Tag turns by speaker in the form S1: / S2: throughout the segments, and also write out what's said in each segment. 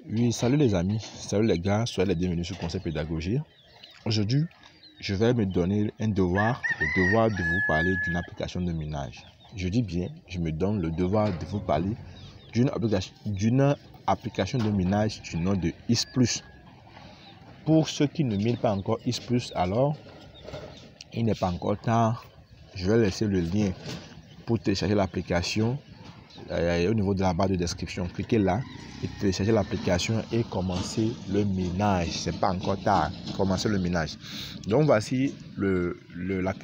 S1: Oui, salut les amis, salut les gars, soyez les bienvenus sur Conseil Pédagogie. Aujourd'hui, je vais me donner un devoir, le devoir de vous parler d'une application de minage. Je dis bien, je me donne le devoir de vous parler d'une application de minage du nom de IS+. Pour ceux qui ne minent pas encore IS+, alors, il n'est pas encore tard. Je vais laisser le lien pour télécharger l'application au niveau de la barre de description. Cliquez là et téléchargez l'application et commencez le minage. C'est pas encore tard. Commencez le minage. Donc voici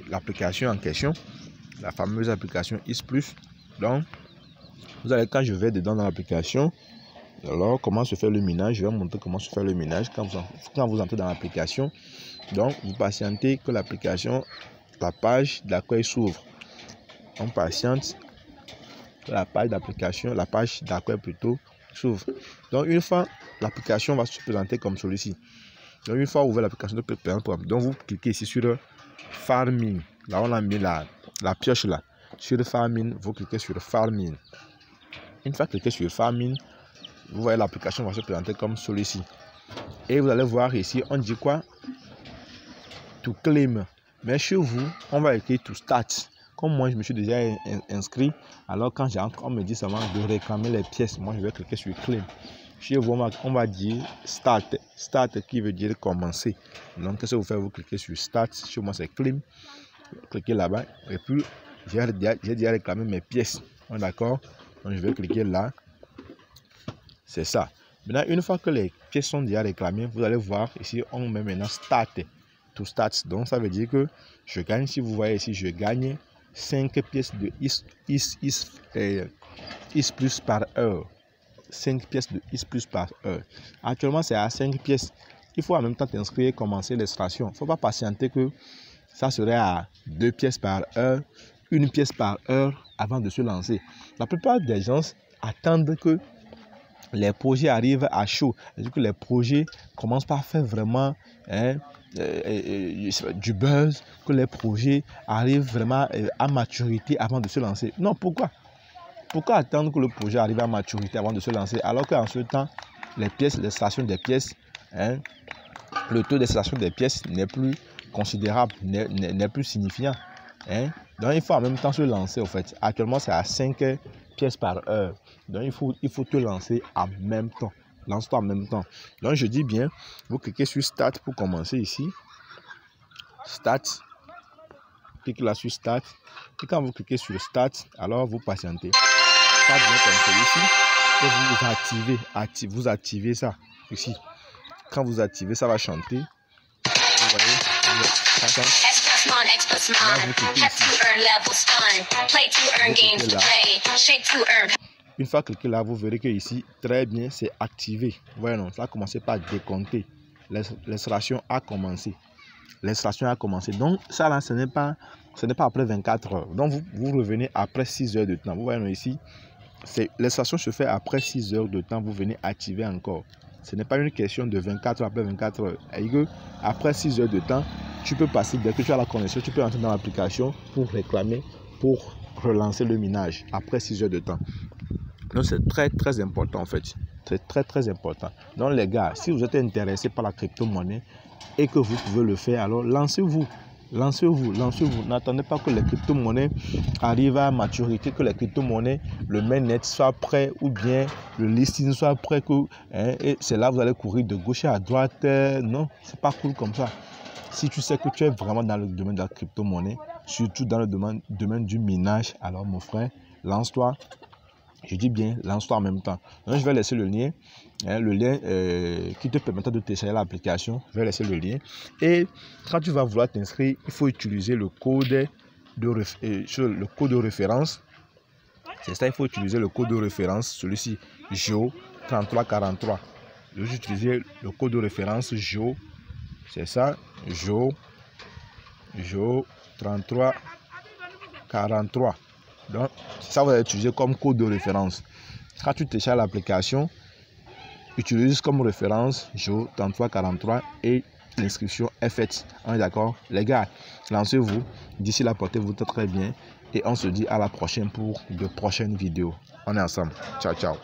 S1: l'application en question, la fameuse application IS+. Donc vous allez, quand je vais dedans dans l'application, alors comment se fait le minage, je vais montrer comment se fait le minage quand vous entrez dans l'application. Donc vous patientez que l'application, la page d'accueil s'ouvre. On patiente. La page d'application, la page d'accueil plutôt, s'ouvre. Donc une fois, l'application va se présenter comme celui-ci. Donc une fois ouvert l'application, donc vous cliquez ici sur Farming. Là on a mis la pioche là. Sur Farming, vous cliquez sur Farming. Une fois cliqué sur Farming, vous voyez l'application va se présenter comme celui-ci. Et vous allez voir ici, on dit quoi? To claim. Mais chez vous, on va écrire to start. Comme moi, je me suis déjà inscrit, alors quand j'entre, on me dit seulement de réclamer les pièces. Moi, je vais cliquer sur Claim. Chez vous, on va dire Start. Start qui veut dire commencer. Donc, qu'est-ce que vous faites? Vous cliquez sur Start. Chez moi, c'est Claim. Cliquez là-bas. Et puis, j'ai déjà réclamé mes pièces. D'accord? Donc, je vais cliquer là. C'est ça. Maintenant, une fois que les pièces sont déjà réclamées, vous allez voir ici, on met maintenant Start. To Start. Donc, ça veut dire que je gagne. Si vous voyez ici, je gagne 5 pièces de IS+ par heure. 5 pièces de IS+ par heure. Actuellement, c'est à 5 pièces. Il faut en même temps t'inscrire et commencer l'extraction. Il ne faut pas patienter que ça serait à 2 pièces par heure, 1 pièce par heure avant de se lancer. La plupart des gens attendent que les projets arrivent à chaud. C'est-à-dire que les projets commencent par faire vraiment du buzz, que les projets arrivent vraiment à maturité avant de se lancer. Non, pourquoi attendre que le projet arrive à maturité avant de se lancer, alors qu'en ce temps, les pièces, l'extraction des pièces, le taux d'extraction des pièces n'est plus considérable, n'est plus signifiant. Donc, il faut en même temps se lancer, en fait. Actuellement, c'est à 5 pièces par heure. Donc, il faut te lancer en même temps. Lance-toi en même temps. Donc, je dis bien, vous cliquez sur Start pour commencer ici. Start. Cliquez là sur Start. Et quand vous cliquez sur Start, alors vous patientez. Ça vient comme celui-ci. Et vous activez ça ici. Quand vous activez, ça va chanter. Vous voyez, une fois cliqué là, vous verrez que ici, très bien, c'est activé. Voyez, non, ça a commencé par décompter. L'extraction a commencé. L'extraction a commencé. Donc, ça là, ce n'est pas après 24 heures. Donc, vous revenez après 6 heures de temps. Vous voyez, non, ici, l'extraction se fait après 6 heures de temps. Vous venez activer encore. Ce n'est pas une question de 24 heures après 24 heures. Et que après 6 heures de temps, tu peux passer, dès que tu as la connexion, tu peux entrer dans l'application pour réclamer, pour relancer le minage après 6 heures de temps. Donc, c'est très, très important en fait. C'est très, très important. Donc, les gars, si vous êtes intéressés par la crypto-monnaie et que vous pouvez le faire, alors lancez-vous. Lancez-vous. N'attendez pas que les crypto-monnaies arrivent à maturité, que les crypto-monnaies, le mainnet soit prêt ou bien le listing soit prêt. Et c'est là que vous allez courir de gauche à droite. Non, c'est pas cool comme ça. Si tu sais que tu es vraiment dans le domaine de la crypto-monnaie, surtout dans le domaine du minage, alors mon frère, lance-toi. Je dis bien, lance-toi en même temps. Donc, je vais laisser le lien qui te permettra de télécharger l'application. Je vais laisser le lien. Et quand tu vas vouloir t'inscrire, il faut utiliser le code de référence. C'est ça, il faut utiliser le code de référence, celui-ci, JO3343. Je vais utiliser le code de référence JO. C'est ça, JO3343. Donc, ça va être utilisé comme code de référence. Quand tu télécharges l'application, utilise comme référence JO3343 et l'inscription est faite. On est d'accord? Les gars, lancez-vous. D'ici là, portez-vous très bien. Et on se dit à la prochaine pour de prochaines vidéos. On est ensemble. Ciao, ciao.